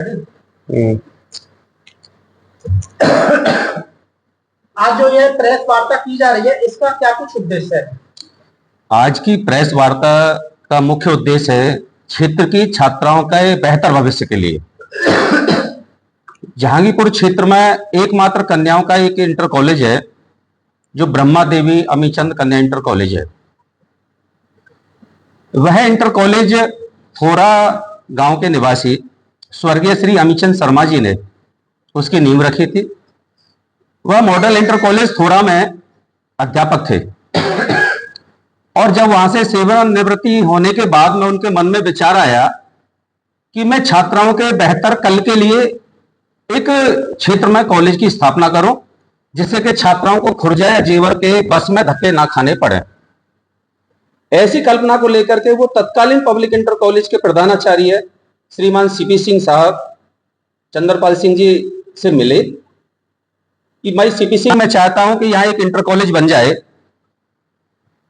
हम्म। आज जो ये प्रेस वार्ता की जा रही है, इसका क्या कुछ उद्देश्य है? आज की प्रेस वार्ता का मुख्य उद्देश्य है क्षेत्र की छात्राओं का बेहतर भविष्य के लिए। जहांगीरपुर क्षेत्र में एकमात्र कन्याओं का एक इंटर कॉलेज है जो ब्रह्मा देवी अमीचंद कन्या इंटर कॉलेज है। वह इंटर कॉलेज थोड़ा गांव के निवासी स्वर्गीय श्री अमीचंद शर्मा जी ने उसकी नींव रखी थी। वह मॉडल इंटर कॉलेज थोड़ा में अध्यापक थे और जब वहां से सेवानिवृत्ति होने के बाद में उनके मन में विचार आया कि मैं छात्राओं के बेहतर कल के लिए एक क्षेत्र में कॉलेज की स्थापना करूं जिससे कि छात्राओं को खुर्जा या जेवर के बस में धक्के ना खाने पड़े। ऐसी कल्पना को लेकर के वो तत्कालीन पब्लिक इंटर कॉलेज के प्रधानाचार्य श्रीमान सीपी सिंह साहब चंद्रपाल सिंह जी से मिले कि मैं सीपी सिंह मैं चाहता हूं कि यहाँ एक इंटर कॉलेज बन जाए।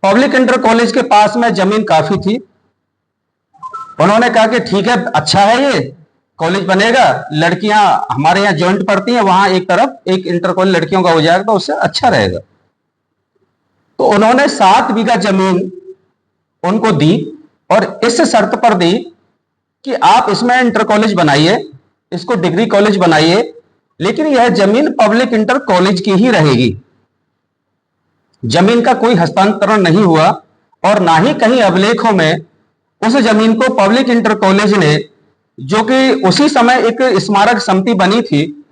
पब्लिक इंटर कॉलेज के पास में जमीन काफी थी। उन्होंने कहा कि ठीक है, अच्छा है, ये कॉलेज बनेगा, लड़कियां हमारे यहाँ ज्वाइंट पढ़ती हैं, वहां एक तरफ एक इंटर कॉलेज लड़कियों का हो जाएगा तो उससे अच्छा रहेगा। तो उन्होंने 7 बीघा जमीन उनको दी और इस शर्त पर दी कि आप इसमें इंटर कॉलेज बनाइए, इसको डिग्री कॉलेज बनाइए, लेकिन यह जमीन पब्लिक इंटर कॉलेज की ही रहेगी। जमीन का कोई हस्तांतरण नहीं हुआ और ना ही कहीं अभिलेखों में उस जमीन को पब्लिक इंटर कॉलेज ने, जो कि उसी समय एक स्मारक समिति बनी थी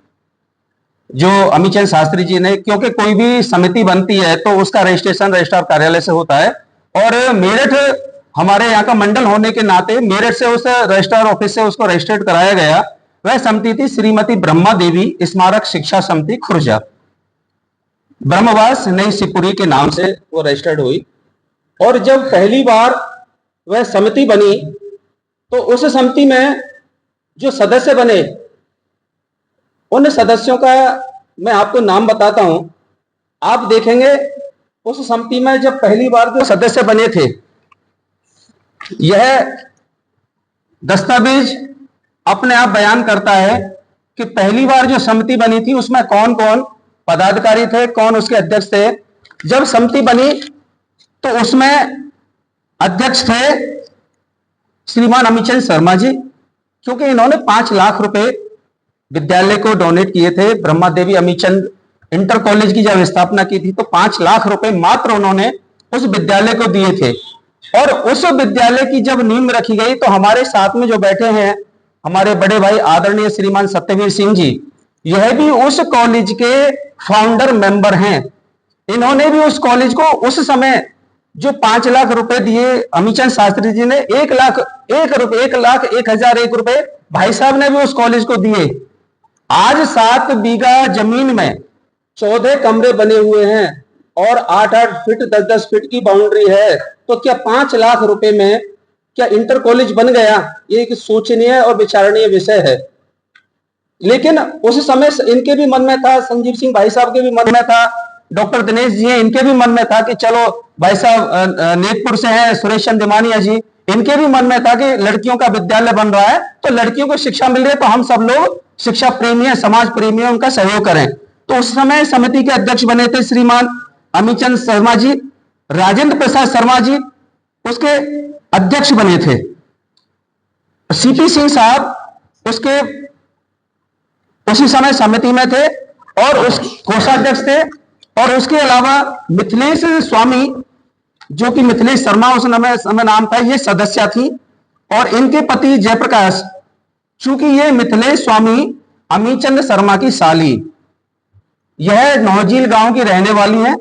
जो अमीचंद शास्त्री जी ने, क्योंकि कोई भी समिति बनती है तो उसका रजिस्ट्रेशन रजिस्ट्रार कार्यालय से होता है और मेरठ हमारे यहाँ का मंडल होने के नाते मेरठ से उस रजिस्ट्रार ऑफिस से उसको रजिस्टर्ड कराया गया। वह समिति थी श्रीमती ब्रह्मा देवी स्मारक शिक्षा समिति खुर्जा, ब्रह्मवास नई शिवपुरी के नाम से वो रजिस्टर्ड हुई। और जब पहली बार वह समिति बनी तो उस समिति में जो सदस्य बने, उन सदस्यों का मैं आपको नाम बताता हूं। आप देखेंगे उस समिति में जब पहली बार जो सदस्य बने थे, यह दस्तावेज अपने आप बयान करता है कि पहली बार जो समिति बनी थी उसमें कौन कौन पदाधिकारी थे, कौन उसके अध्यक्ष थे। जब समिति बनी तो उसमें अध्यक्ष थे श्रीमान अमीचंद शर्मा जी, क्योंकि इन्होंने 5 लाख रुपए विद्यालय को डोनेट किए थे। ब्रह्मा देवी अमीचंद इंटर कॉलेज की जब स्थापना की थी तो 5 लाख रुपए मात्र उन्होंने उस विद्यालय को दिए थे। और उस विद्यालय की जब नींव रखी गई तो हमारे साथ में जो बैठे हैं हमारे बड़े भाई आदरणीय श्रीमान सत्यवीर सिंह जी, यह भी उस कॉलेज के फाउंडर मेंबर हैं। इन्होंने भी उस कॉलेज को उस समय जो 5 लाख रुपए दिए अमीचंद शास्त्री जी ने, 1,01,01 रुपए भाई साहब ने भी उस कॉलेज को दिए। आज 7 बीघा जमीन में 14 कमरे बने हुए हैं और 8-8 फीट 10-10 फीट की बाउंड्री है, तो क्या 5 लाख रुपए में क्या इंटर कॉलेज बन गया? ये एक सोचनीय और विचारणीय विषय है। लेकिन उस समय इनके भी मन में था, संजीव सिंह भाई साहब के भी मन में था, डॉक्टर दिनेश जी हैं, इनके भी मन में था कि चलो भाई साहब नेतपुर से हैं सुरेश चंद दिमानिया जी, इनके भी मन में था कि लड़कियों का विद्यालय बन रहा है तो लड़कियों को शिक्षा मिल रही है तो हम सब लोग शिक्षा प्रेमी हैं, समाज प्रेमी हैं, उनका सहयोग करें। तो उस समय समिति के अध्यक्ष बने थे श्रीमान अमीचंद शर्मा जी, राजेंद्र प्रसाद शर्मा जी उसके अध्यक्ष बने थे, सीपी सिंह साहब उसके उसी समय समिति में थे और उस कोषाध्यक्ष थे। और उसके अलावा मिथिलेश स्वामी, जो कि मिथिलेश शर्मा उस समय नाम था, ये सदस्य थी। और इनके पति जयप्रकाश, चूंकि ये मिथिलेश स्वामी अमीचंद शर्मा की साली, यह नौजील गांव की रहने वाली है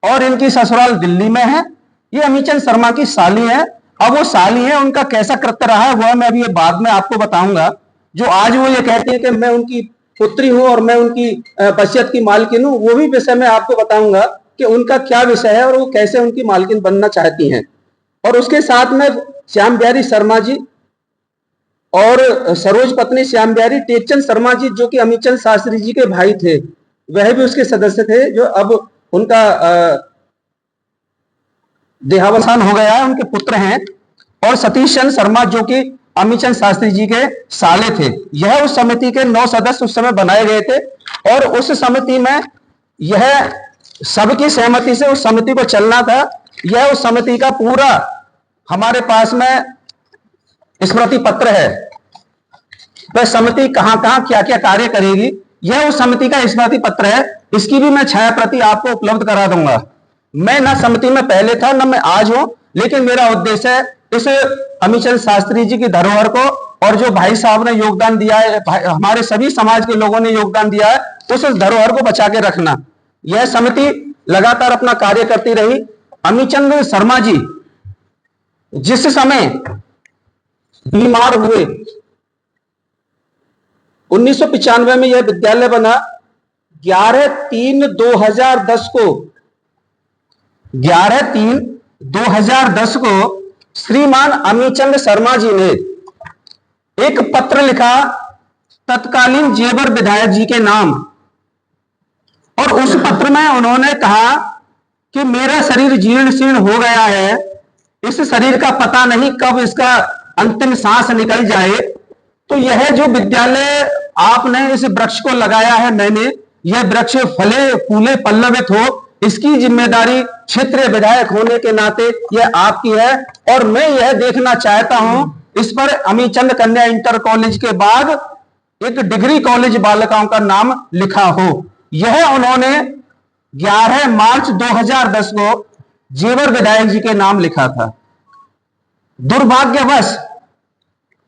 और इनकी ससुराल दिल्ली में है। ये अमीचंद शर्मा की साली है। अब वो साली है, उनका कैसा कृत्य रहा है वह मैं अभी बाद में आपको बताऊंगा। जो आज वो ये कहती है कि मैं उनकी पुत्री हूं और मैं उनकी वसीयत की मालकिन हूं, वो भी विषय मैं आपको बताऊंगा कि उनका क्या विषय है और वो कैसे उनकी मालकिन बनना चाहती हैं। और उसके साथ में श्याम बिहारी शर्मा जी और सरोज पत्नी श्याम बिहारी टेकचंद शर्मा जी, जो कि अमीचंद शास्त्री जी के भाई थे, वह भी उसके सदस्य थे, जो अब उनका देहावसान हो गया है, उनके पुत्र हैं। और सतीश चंद्र शर्मा, जो कि अमीचंद शास्त्री जी के साले थे। यह उस समिति के 9 सदस्य उस समय बनाए गए थे और उस समिति में यह सबकी सहमति से उस समिति को चलना था। यह उस समिति का पूरा हमारे पास में स्मृति पत्र है। वह समिति कहां कहां क्या क्या कार्य करेगी, यह उस समिति का स्मृति पत्र है। इसकी भी मैं छाया प्रति आपको उपलब्ध करा दूंगा। मैं ना समिति में पहले था ना मैं आज हूं, लेकिन मेरा उद्देश्य है इस अमीचंद शास्त्री जी की धरोहर को और जो भाई साहब ने योगदान दिया है, हमारे सभी समाज के लोगों ने योगदान दिया है, उस धरोहर को बचा के रखना। यह समिति लगातार अपना कार्य करती रही। अमीचंद शर्मा जी जिस समय बीमार हुए, 1995 में यह विद्यालय बना। 11/3/2010 को 11/3/2010 को श्रीमान अमीचंद शर्मा जी ने एक पत्र लिखा तत्कालीन जेवर विधायक जी के नाम, और उस पत्र में उन्होंने कहा कि मेरा शरीर जीर्ण शीर्ण हो गया है, इस शरीर का पता नहीं कब इसका अंतिम सांस निकल जाए, तो यह जो विद्यालय आपने इस वृक्ष को लगाया है, मैंने यह वृक्ष फले फूले पल्लवित हो, इसकी जिम्मेदारी क्षेत्रीय विधायक होने के नाते यह आपकी है। और मैं यह देखना चाहता हूं इस पर अमीचंद कन्या इंटर कॉलेज के बाद एक डिग्री कॉलेज बालिकाओं का नाम लिखा हो। यह उन्होंने 11 मार्च 2010 को जेवर विधायक जी के नाम लिखा था। दुर्भाग्यवश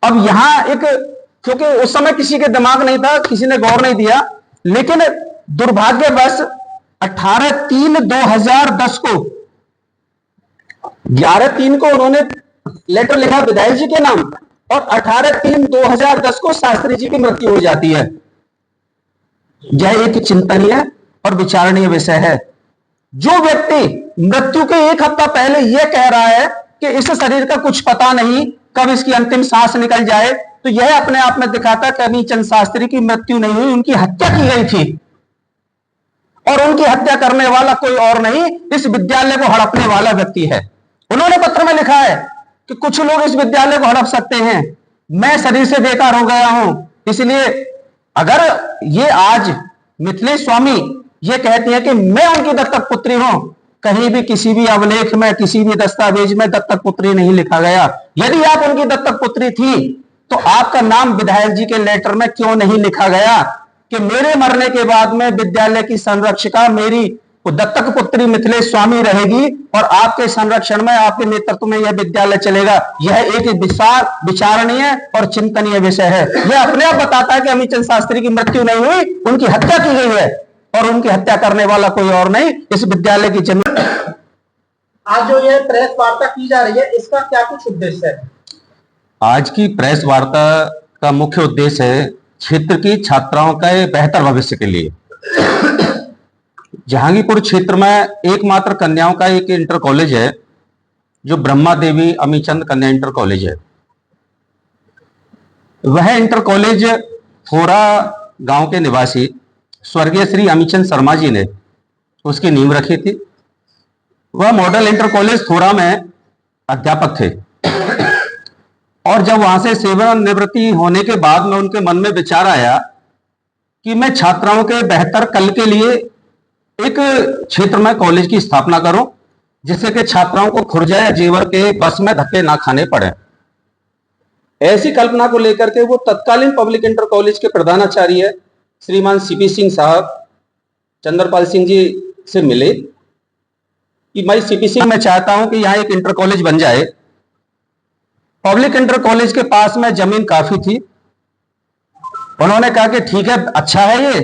अब यहां एक, क्योंकि उस समय किसी के दिमाग नहीं था, किसी ने गौर नहीं दिया, लेकिन दुर्भाग्यवश 18/3/2010 को 11/3 को उन्होंने लेटर लिखा विधायक जी के नाम और 18/3/2010 को शास्त्री जी की मृत्यु हो जाती है। यह एक चिंतनीय और विचारणीय विषय है। जो व्यक्ति मृत्यु के एक हफ्ता पहले यह कह रहा है कि इस शरीर का कुछ पता नहीं कब इसकी अंतिम सांस निकल जाए, तो यह अपने आप में दिखाता कि अमीचंद शास्त्री की मृत्यु नहीं हुई, उनकी हत्या की गई थी। और उनकी हत्या करने वाला कोई और नहीं, इस विद्यालय को हड़पने वाला व्यक्ति है। उन्होंने पत्र में लिखा है कि कुछ लोग इस विद्यालय को हड़प सकते हैं, मैं शरीर से बेकार हो गया हूं, इसलिए अगर ये आज मिथिलेश स्वामी ये कहती है कि मैं उनकी दत्तक पुत्री हूं, कहीं भी किसी भी अवलेख में किसी भी दस्तावेज में दत्तक पुत्री नहीं लिखा गया। यदि आप उनकी दत्तक पुत्री थी तो आपका नाम विधायक जी के लेटर में क्यों नहीं लिखा गया कि मेरे मरने के बाद में विद्यालय की संरक्षिका मेरी दत्तक पुत्री मिथिलेश स्वामी रहेगी और आपके संरक्षण में, आपके नेतृत्व में यह विद्यालय चलेगा। यह एक विचारणीय और चिंतनीय विषय है। यह अपने आप बताता है कि अमीचंद शास्त्री की मृत्यु नहीं हुई, उनकी हत्या की गई है और उनकी हत्या करने वाला कोई और नहीं, इस विद्यालय की जमीन। आज जो ये प्रेस वार्ता की जा रही है, इसका क्या कुछ उद्देश्य है? आज की प्रेस वार्ता का मुख्य उद्देश्य है क्षेत्र की छात्राओं का बेहतर भविष्य के लिए। जहांगीरपुर क्षेत्र में एकमात्र कन्याओं का एक इंटर कॉलेज है जो ब्रह्मा देवी अमीचंद कन्या इंटर कॉलेज है। वह इंटर कॉलेज थोरा गांव के निवासी स्वर्गीय श्री अमीचंद शर्मा जी ने उसकी नींव रखी थी। वह मॉडल इंटर कॉलेज थोरा में अध्यापक थे और जब वहां से सेवानिवृत्ति होने के बाद में उनके मन में विचार आया कि मैं छात्राओं के बेहतर कल के लिए एक क्षेत्र में कॉलेज की स्थापना करूं जिससे कि छात्राओं को खुर्जा या जेवर के बस में धक्के ना खाने पड़े। ऐसी कल्पना को लेकर के वो तत्कालीन पब्लिक इंटर कॉलेज के प्रधानाचार्य श्रीमान सीपी सिंह साहब चंद्रपाल सिंह जी से मिले कि मैं सीपी सिंह मैं चाहता हूं कि यहाँ एक इंटर कॉलेज बन जाए। पब्लिक इंटर कॉलेज के पास में जमीन काफी थी। उन्होंने कहा कि ठीक है, अच्छा है, ये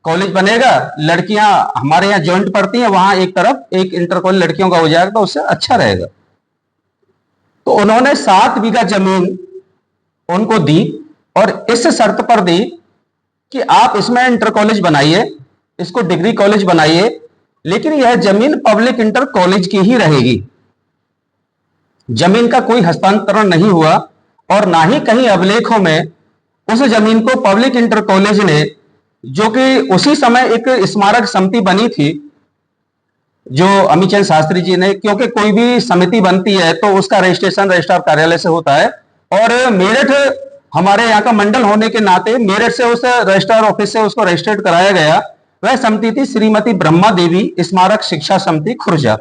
कॉलेज बनेगा, लड़कियां हमारे यहाँ जॉइंट पढ़ती हैं, वहां एक तरफ एक इंटर कॉलेज लड़कियों का हो जाएगा तो उससे अच्छा रहेगा। तो उन्होंने 7 बीघा जमीन उनको दी और इस शर्त पर दी कि आप इसमें इंटर कॉलेज बनाइए, इसको डिग्री कॉलेज बनाइए, लेकिन यह जमीन पब्लिक इंटर कॉलेज की ही रहेगी। जमीन का कोई हस्तांतरण नहीं हुआ और ना ही कहीं अभिलेखों में उस जमीन को पब्लिक इंटर कॉलेज ने, जो कि उसी समय एक स्मारक समिति बनी थी जो अमीचंद शास्त्री जी ने, क्योंकि कोई भी समिति बनती है तो उसका रजिस्ट्रेशन रजिस्ट्रार कार्यालय से होता है, और मेरठ हमारे यहाँ का मंडल होने के नाते मेरठ से उस रजिस्ट्रार ऑफिस से उसको रजिस्टर्ड कराया गया। वह समिति थी श्रीमती ब्रह्मा देवी स्मारक शिक्षा समिति खुर्जा,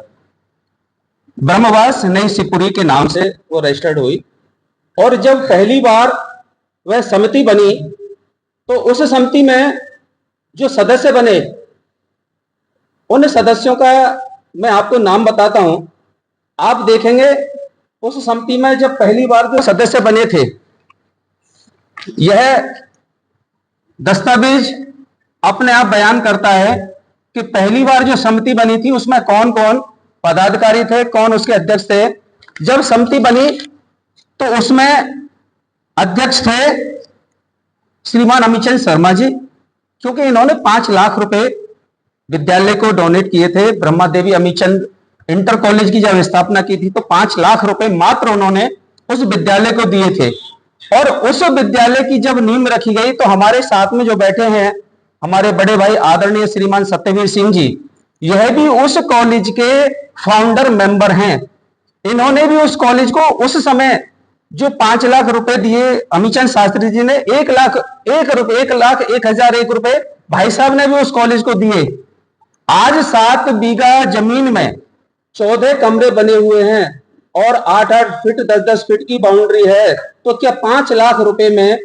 ब्रह्मवास नई शिवपुरी के नाम से वो रजिस्टर्ड हुई। और जब पहली बार वह समिति बनी तो उस समिति में जो सदस्य बने, उन सदस्यों का मैं आपको नाम बताता हूं। आप देखेंगे उस समिति में जब पहली बार जो सदस्य बने थे, यह दस्तावेज अपने आप बयान करता है कि पहली बार जो समिति बनी थी उसमें कौन कौन पदाधिकारी थे, कौन उसके अध्यक्ष थे। जब समिति बनी तो उसमें अध्यक्ष थे श्रीमान अमीचंद शर्मा जी, क्योंकि इन्होंने 5 लाख रुपए विद्यालय को डोनेट किए थे। ब्रह्मा देवी अमीचंद इंटर कॉलेज की जब स्थापना की थी तो 5 लाख रुपए मात्र उन्होंने उस विद्यालय को दिए थे। और उस विद्यालय की जब नींव रखी गई तो हमारे साथ में जो बैठे हैं हमारे बड़े भाई आदरणीय श्रीमान सत्यवीर सिंह जी, यह भी उस कॉलेज के फाउंडर मेंबर हैं। इन्होंने भी उस कॉलेज को उस समय जो 5 लाख रुपए दिए अमीचंद शास्त्री जी ने 1,01,01 रुपए भाई साहब ने भी उस कॉलेज को दिए। आज 7 बीघा जमीन में 14 कमरे बने हुए हैं और 8-8 फीट 10-10 फीट की बाउंड्री है, तो क्या 5 लाख रुपए में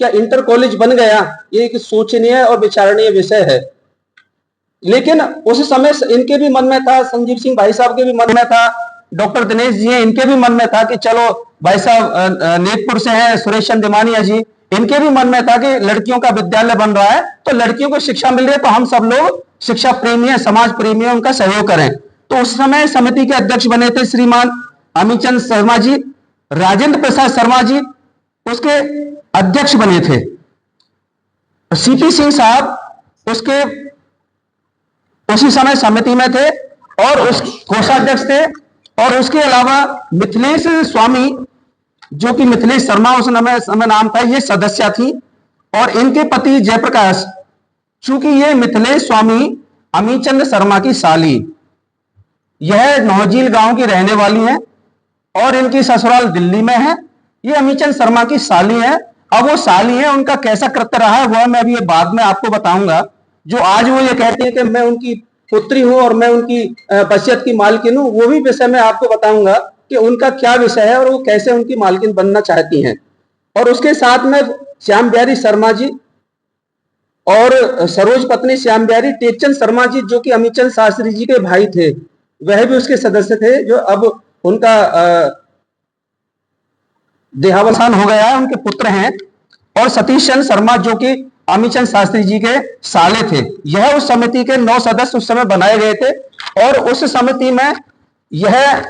क्या इंटर कॉलेज बन गया? ये एक सोचनीय और विचारणीय विषय है। लेकिन उस समय इनके भी मन में था, संजीव सिंह भाई साहब के भी मन में था, डॉक्टर दिनेश जी इनके भी मन में था कि चलो भाई साहब नेकपुर से हैं सुरेश चंद दिमानिया जी, इनके भी मन में था कि लड़कियों का विद्यालय बन रहा है तो लड़कियों को शिक्षा मिल रही है तो हम सब लोग शिक्षा प्रेमी हैं, समाज प्रेमी हैं, उनका सहयोग करें। तो उस समय समिति के अध्यक्ष बने थे श्रीमान अमीचंद शर्मा जी। राजेंद्र प्रसाद शर्मा जी उसके अध्यक्ष बने थे। सीपी सिंह साहब उसके उसी समय समिति में थे और उस कोषाध्यक्ष थे। और उसके अलावा मिथिलेश स्वामी, जो कि मिथिलेश शर्मा उस समय नाम था, ये सदस्य थी। और इनके पति जयप्रकाश, चूंकि ये मिथिलेश स्वामी अमीचंद शर्मा की साली, यह नौजील गांव की रहने वाली है और इनकी ससुराल दिल्ली में है। ये अमीचंद शर्मा की साली है। अब वो साली है, उनका कैसा कृत्य रहा है वह मैं अभी बाद में आपको बताऊंगा। जो आज वो ये कहती है कि मैं उनकी पुत्री हूं और मैं उनकी बचत की मालकिन हूं, वो भी विषय मैं आपको बताऊंगा कि उनका क्या विषय है और वो कैसे उनकी मालकिन बनना चाहती हैं। और उसके साथ में श्याम बिहारी शर्मा जी और सरोज पत्नी श्याम बिहारी टेकचंद शर्मा जी, जो कि अमीचंद शास्त्री जी के भाई थे, वह भी उसके सदस्य थे, जो अब उनका देहावसान हो गया है, उनके पुत्र हैं। और सतीश चंद्र शर्मा, जो कि अमीचंद शास्त्री जी के साले थे। यह उस समिति के 9 सदस्य उस समय बनाए गए थे। और उस समिति में यह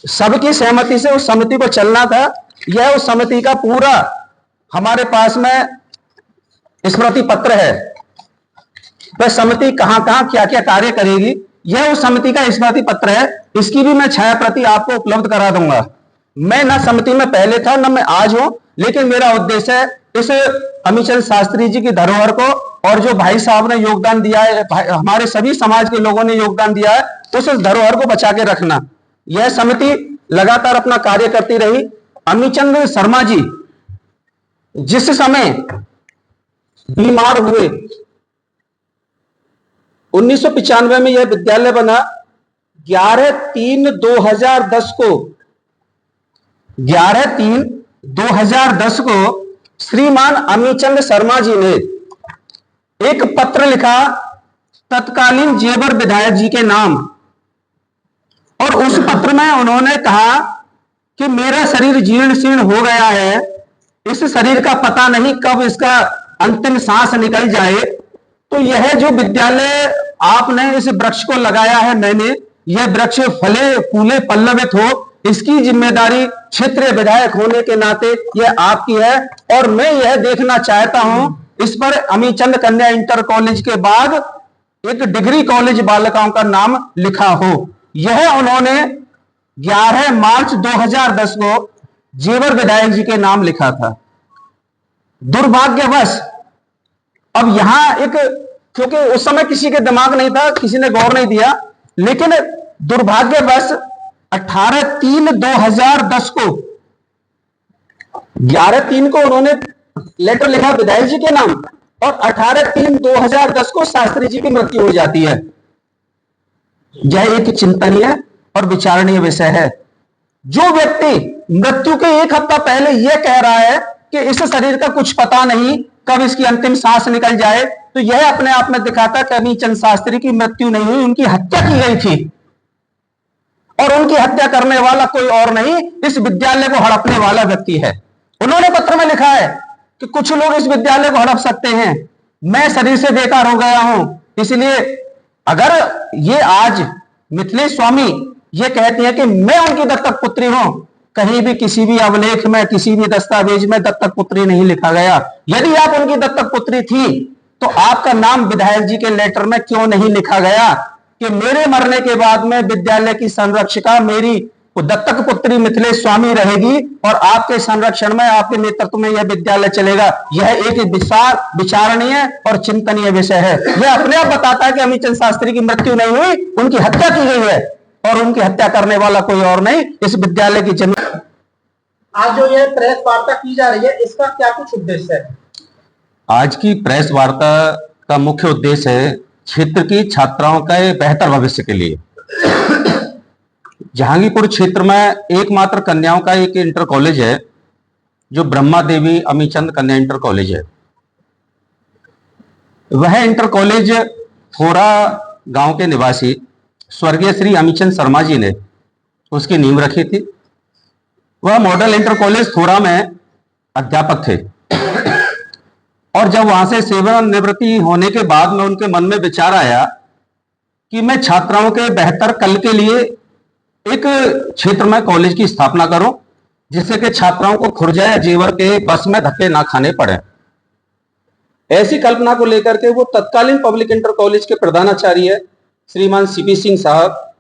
सबकी सहमति से उस समिति को चलना था। यह उस समिति का पूरा हमारे पास में स्मृति पत्र है। वह समिति कहां कहां क्या क्या कार्य करेगी, यह उस समिति का स्मृति पत्र है। इसकी भी मैं छाया प्रति आपको उपलब्ध करा दूंगा। मैं ना समिति में पहले था ना मैं आज हूं, लेकिन मेरा उद्देश्य है इस अमीचंद शास्त्री जी की धरोहर को और जो भाई साहब ने योगदान दिया है, हमारे सभी समाज के लोगों ने योगदान दिया है, उस धरोहर को बचा के रखना। यह समिति लगातार अपना कार्य करती रही। अमीचंद शर्मा जी जिस समय बीमार हुए, 1995 में यह विद्यालय बना। 11/3/2010 को 11/3/2010 को श्रीमान अमीचंद शर्मा जी ने एक पत्र लिखा तत्कालीन जेवर विधायक जी के नाम। और उस पत्र में उन्होंने कहा कि मेरा शरीर जीर्ण शीर्ण हो गया है, इस शरीर का पता नहीं कब इसका अंतिम सांस निकल जाए, तो यह जो विद्यालय आपने इस वृक्ष को लगाया है, मैंने यह वृक्ष फले फूले पल्लवित हो, इसकी जिम्मेदारी क्षेत्रीय विधायक होने के नाते यह आपकी है। और मैं यह देखना चाहता हूं इस पर अमीचंद कन्या इंटर कॉलेज के बाद एक डिग्री कॉलेज बालिकाओं का नाम लिखा हो। यह उन्होंने 11 मार्च 2010 को जेवर विधायक जी के नाम लिखा था। दुर्भाग्यवश अब यहां एक, क्योंकि उस समय किसी के दिमाग नहीं था, किसी ने गौर नहीं दिया, लेकिन दुर्भाग्यवश 18/3/2010 को 11/3 को उन्होंने लेटर लिखा विधायक जी के नाम और 18/3/2010 को शास्त्री जी की मृत्यु हो जाती है। यह एक चिंतनीय और विचारणीय विषय है। जो व्यक्ति मृत्यु के एक हफ्ता पहले यह कह रहा है कि इस शरीर का कुछ पता नहीं कब इसकी अंतिम सांस निकल जाए, तो यह अपने आप में दिखाता कि अमीचंद शास्त्री की मृत्यु नहीं हुई, उनकी हत्या की गई थी और उनकी हत्या करने वाला कोई और नहीं, इस विद्यालय को हड़पने वाला व्यक्ति है। उन्होंने पत्र में लिखा है कि कुछ लोग इस विद्यालय को हड़प सकते हैं, मैं शरीर से बेकार हो गया हूं, इसलिए अगर ये आज मिथिलेश स्वामी ये कहती है कि मैं उनकी दत्तक पुत्री हूं, कहीं भी किसी भी अवलेख में किसी भी दस्तावेज में दत्तक पुत्री नहीं लिखा गया। यदि आप उनकी दत्तक पुत्री थी तो आपका नाम विधायक जी के लेटर में क्यों नहीं लिखा गया कि मेरे मरने के बाद में विद्यालय की संरक्षिका मेरी दत्तक पुत्री मिथिलेश स्वामी रहेगी और आपके संरक्षण में आपके नेतृत्व में यह विद्यालय चलेगा। यह एक विचारणीय और चिंतनीय विषय है। यह अपने आप बताता है कि अमीचंद शास्त्री की मृत्यु नहीं हुई, उनकी हत्या की गई है और उनकी हत्या करने वाला कोई और नहीं, इस विद्यालय की जमीन। आज जो ये प्रेस वार्ता की जा रही है, इसका क्या कुछ उद्देश्य है? आज की प्रेस वार्ता का मुख्य उद्देश्य है क्षेत्र की छात्राओं का बेहतर भविष्य के लिए। जहांगीरपुर क्षेत्र में एकमात्र कन्याओं का एक इंटर कॉलेज है जो ब्रह्मा देवी अमीचंद कन्या इंटर कॉलेज है। वह इंटर कॉलेज थोरा गांव के निवासी स्वर्गीय श्री अमीचंद शर्मा जी ने उसकी नींव रखी थी। वह मॉडल इंटर कॉलेज थोरा में अध्यापक थे और जब वहां से सेवानिवृत्ति होने के बाद में उनके मन में विचार आया कि मैं छात्राओं के बेहतर कल के लिए एक क्षेत्र में कॉलेज की स्थापना करूं जिससे कि छात्राओं को खुर्जा या जेवर के बस में धक्के ना खाने पड़े। ऐसी कल्पना को लेकर के वो तत्कालीन पब्लिक इंटर कॉलेज के प्रधानाचार्य श्रीमान सीपी सिंह साहब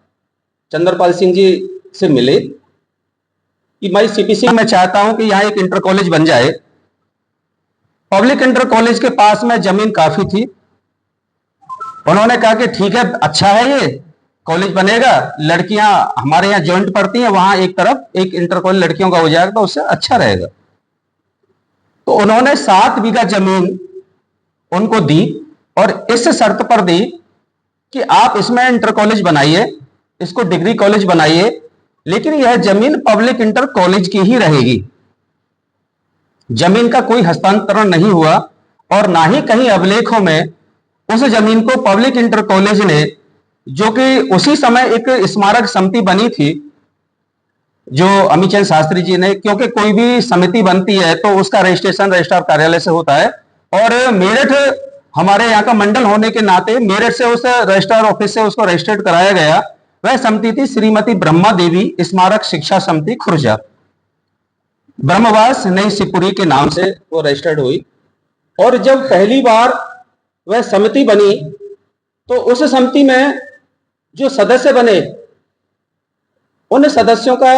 चंद्रपाल सिंह जी से मिले कि मैं सीपी सिंह मैं चाहता हूं कि यहाँ एक इंटर कॉलेज बन जाए। पब्लिक इंटर कॉलेज के पास में जमीन काफी थी। उन्होंने कहा कि ठीक है, अच्छा है, ये कॉलेज बनेगा, लड़कियां हमारे यहाँ जॉइंट पढ़ती हैं, वहां एक तरफ एक इंटर कॉलेज लड़कियों का हो जाएगा तो उससे अच्छा रहेगा। तो उन्होंने 7 बीघा जमीन उनको दी और इस शर्त पर दी कि आप इसमें इंटर कॉलेज बनाइए, इसको डिग्री कॉलेज बनाइए, लेकिन यह जमीन पब्लिक इंटर कॉलेज की ही रहेगी। जमीन का कोई हस्तांतरण नहीं हुआ और ना ही कहीं अभिलेखों में उस जमीन को पब्लिक इंटर कॉलेज ने, जो कि उसी समय एक स्मारक समिति बनी थी जो अमीचंद शास्त्री जी ने, क्योंकि कोई भी समिति बनती है तो उसका रजिस्ट्रेशन रजिस्ट्रार कार्यालय से होता है और मेरठ हमारे यहाँ का मंडल होने के नाते मेरठ से उस रजिस्ट्रार ऑफिस से उसको रजिस्टर्ड कराया गया। वह समिति थी श्रीमती ब्रह्मा देवी स्मारक शिक्षा समिति खुर्जा, ब्रह्मवास नई शिवपुरी के नाम से वो रजिस्टर्ड हुई। और जब पहली बार वह समिति बनी तो उस समिति में जो सदस्य बने उन सदस्यों का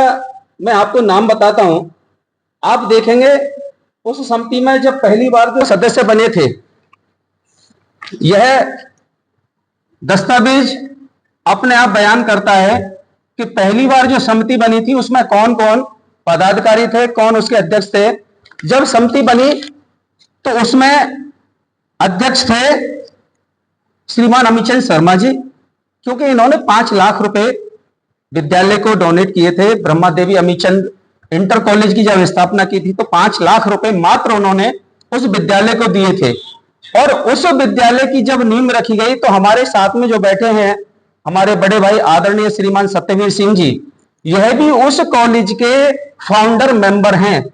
मैं आपको नाम बताता हूं। आप देखेंगे उस समिति में जब पहली बार जो सदस्य बने थे, यह दस्तावेज अपने आप बयान करता है कि पहली बार जो समिति बनी थी उसमें कौन कौन पदाधिकारी थे, कौन उसके अध्यक्ष थे। जब समिति बनी तो उसमें अध्यक्ष थे श्रीमान अमीचंद शर्मा जी, क्योंकि इन्होंने 5 लाख रुपए विद्यालय को डोनेट किए थे। ब्रह्मा देवी अमीचंद इंटर कॉलेज की जब स्थापना की थी तो 5 लाख रुपए मात्र उन्होंने उस विद्यालय को दिए थे। और उस विद्यालय की जब नींव रखी गई तो हमारे साथ में जो बैठे हैं हमारे बड़े भाई आदरणीय श्रीमान सत्यवीर सिंह जी, यह भी उस कॉलेज के फाउंडर मेंबर हैं।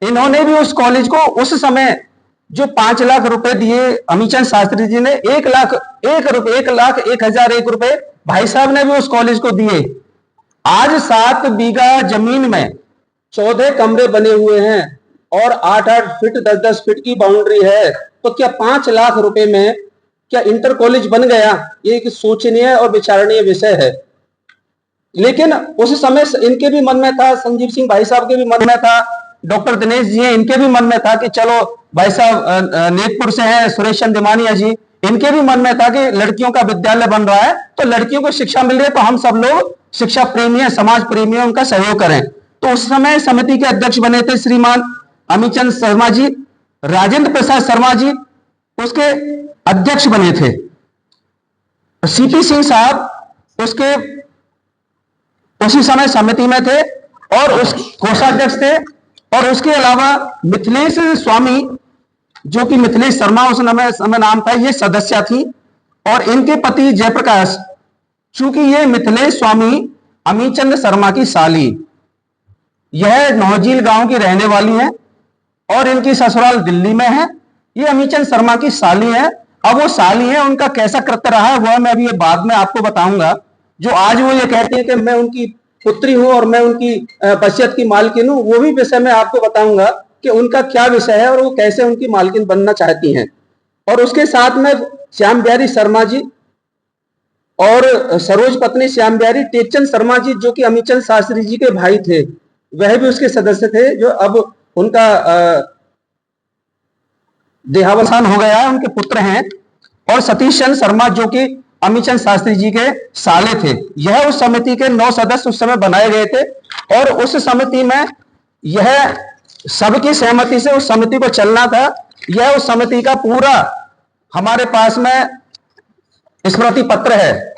इन्होंने भी उस कॉलेज को उस समय जो 5 लाख रुपए दिए अमीचंद शास्त्री जी ने 1,01,01 रुपए भाई साहब ने भी उस कॉलेज को दिए। आज 7 बीघा जमीन में 14 कमरे बने हुए हैं और 8-8 फीट 10-10 फीट की बाउंड्री है, तो क्या 5 लाख रुपए में क्या इंटर कॉलेज बन गया? ये एक सोचनीय और विचारणीय विषय है। लेकिन उस समय इनके भी मन में था, संजीव सिंह भाई साहब के भी मन में था, डॉक्टर दिनेश जी हैं, इनके भी मन में था कि चलो भाई साहब नेतपुर से हैं सुरेश चंद दिमानिया जी, इनके भी मन में था कि लड़कियों का विद्यालय बन रहा है तो लड़कियों को शिक्षा मिल रही है तो हम सब लोग शिक्षा प्रेमी हैं, समाज प्रेमी हैं, उनका सहयोग करें। तो उस समय समिति के अध्यक्ष बने थे श्रीमान अमीचंद शर्मा जी, राजेंद्र प्रसाद शर्मा जी उसके अध्यक्ष बने थे। सीपी सिंह साहब उसके उसी समय समिति में थे और उस कोषाध्यक्ष थे। और उसके अलावा मिथिलेश स्वामी, जो कि मिथिलेश शर्मा उस समय नाम था, ये सदस्य थी। और इनके पति जयप्रकाश, चूंकि ये मिथिलेश स्वामी अमीचंद शर्मा की साली, यह नौजील गांव की रहने वाली है और इनकी ससुराल दिल्ली में है। ये अमीचंद शर्मा की साली है। अब वो साली है, उनका कैसा कृत्य रहा है वह मैं अभी बाद में आपको बताऊंगा। जो आज वो ये कहती है कि मैं उनकी पुत्री हूं और मैं उनकी वसीयत की मालकिन हूं, वो भी विषय मैं आपको बताऊंगा कि उनका क्या विषय है और वो कैसे उनकी मालकिन बनना चाहती हैं। और उसके साथ में श्याम बिहारी शर्मा जी और सरोज पत्नी श्याम बिहारी टेकचंद शर्मा जी, जो कि अमीचंद शास्त्री जी के भाई थे, वह भी उसके सदस्य थे। जो अब उनका देहावसान हो गया है, उनके पुत्र हैं। और सतीश चंद्र शर्मा, जो कि अमीचंद शास्त्री जी के साले थे। यह उस समिति के 9 सदस्य उस समय बनाए गए थे। और उस समिति में यह सबकी सहमति से उस समिति को चलना था। यह उस समिति का पूरा हमारे पास में स्मृति पत्र है।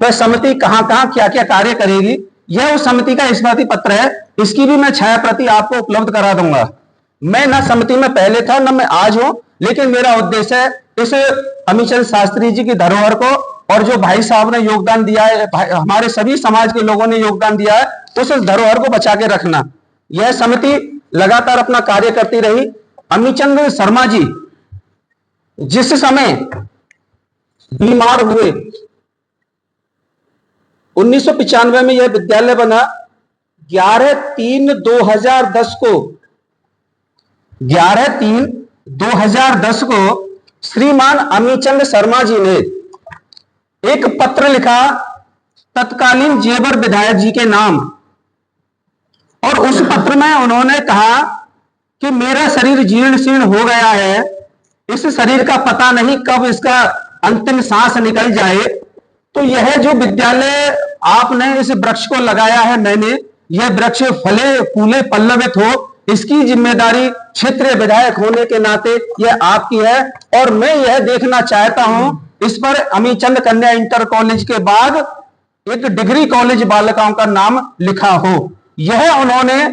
वह समिति कहां कहां क्या क्या कार्य करेगी, यह उस समिति का स्मृति पत्र है। इसकी भी मैं छाया प्रति आपको उपलब्ध करा दूंगा। मैं न समिति में पहले था न मैं आज हूं, लेकिन मेरा उद्देश्य है इस अमीचंद शास्त्री जी की धरोहर को, और जो भाई साहब ने योगदान दिया है, हमारे सभी समाज के लोगों ने योगदान दिया है, उस धरोहर को बचा के रखना। यह समिति लगातार अपना कार्य करती रही। अमीचंद शर्मा जी जिस समय बीमार हुए, 1995 में यह विद्यालय बना। 11/3/2010 को 11/3/2010 को श्रीमान अमीचंद शर्मा जी ने एक पत्र लिखा तत्कालीन जेवर विधायक जी के नाम। और उस पत्र में उन्होंने कहा कि मेरा शरीर जीर्ण शीर्ण हो गया है, इस शरीर का पता नहीं कब इसका अंतिम सांस निकल जाए, तो यह जो विद्यालय आपने इस वृक्ष को लगाया है, मैंने, यह वृक्ष फले फूले पल्लवित हो, इसकी जिम्मेदारी क्षेत्रीय विधायक होने के नाते यह आपकी है। और मैं यह देखना चाहता हूं इस पर अमीचंद कन्या इंटर कॉलेज के बाद एक डिग्री कॉलेज बालिकाओं का नाम लिखा हो। यह उन्होंने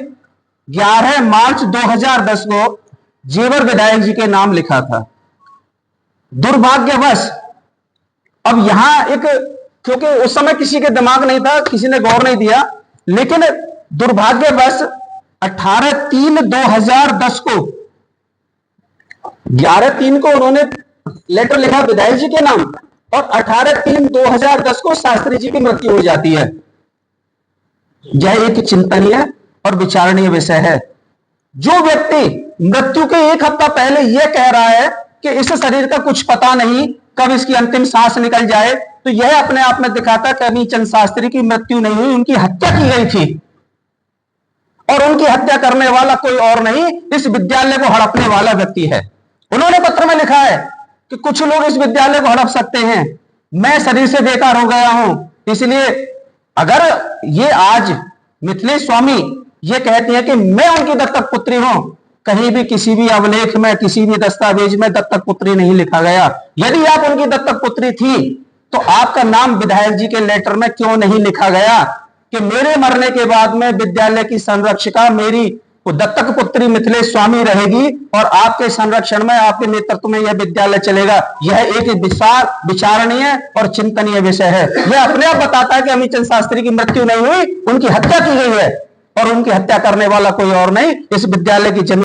11 मार्च 2010 को जेवर विधायक जी के नाम लिखा था। दुर्भाग्यवश अब यहां एक, क्योंकि उस समय किसी के दिमाग नहीं था, किसी ने गौर नहीं दिया, लेकिन दुर्भाग्यवश 18/3/2010 को 11/3 को उन्होंने लेटर लिखा विधायक जी के नाम, और 18/3/2010 को शास्त्री जी की मृत्यु हो जाती है। यह एक चिंतनीय और विचारणीय विषय है। जो व्यक्ति मृत्यु के एक हफ्ता पहले यह कह रहा है कि इस शरीर का कुछ पता नहीं कब इसकी अंतिम सांस निकल जाए, तो यह अपने आप में दिखाता कि अमीचंद शास्त्री की मृत्यु नहीं हुई, उनकी हत्या की गई थी। और उनकी हत्या करने वाला कोई और नहीं, इस विद्यालय को हड़पने वाला व्यक्ति है। उन्होंने पत्र में लिखा है कि कुछ लोग इस विद्यालय को हड़प सकते हैं, मैं शरीर से बेकार हो गया हूं। इसलिए अगर ये आज मिथिलेश स्वामी ये कहती है कि मैं उनकी दत्तक पुत्री हूं, कहीं भी किसी भी अवलेख में, किसी भी दस्तावेज में दत्तक पुत्री नहीं लिखा गया। यदि आप उनकी दत्तक पुत्री थी तो आपका नाम विधायक जी के लेटर में क्यों नहीं लिखा गया कि मेरे मरने के बाद में विद्यालय की संरक्षिका मेरी दत्तक पुत्री मिथिलेश स्वामी रहेगी और आपके संरक्षण में, आपके नेतृत्व में यह विद्यालय चलेगा। यह एक विचारणीय और चिंतनीय विषय है। यह अपने आप बताता है कि अमीचंद शास्त्री की मृत्यु नहीं हुई, उनकी हत्या की गई है, और उनकी हत्या करने वाला कोई और नहीं, इस विद्यालय की जमीन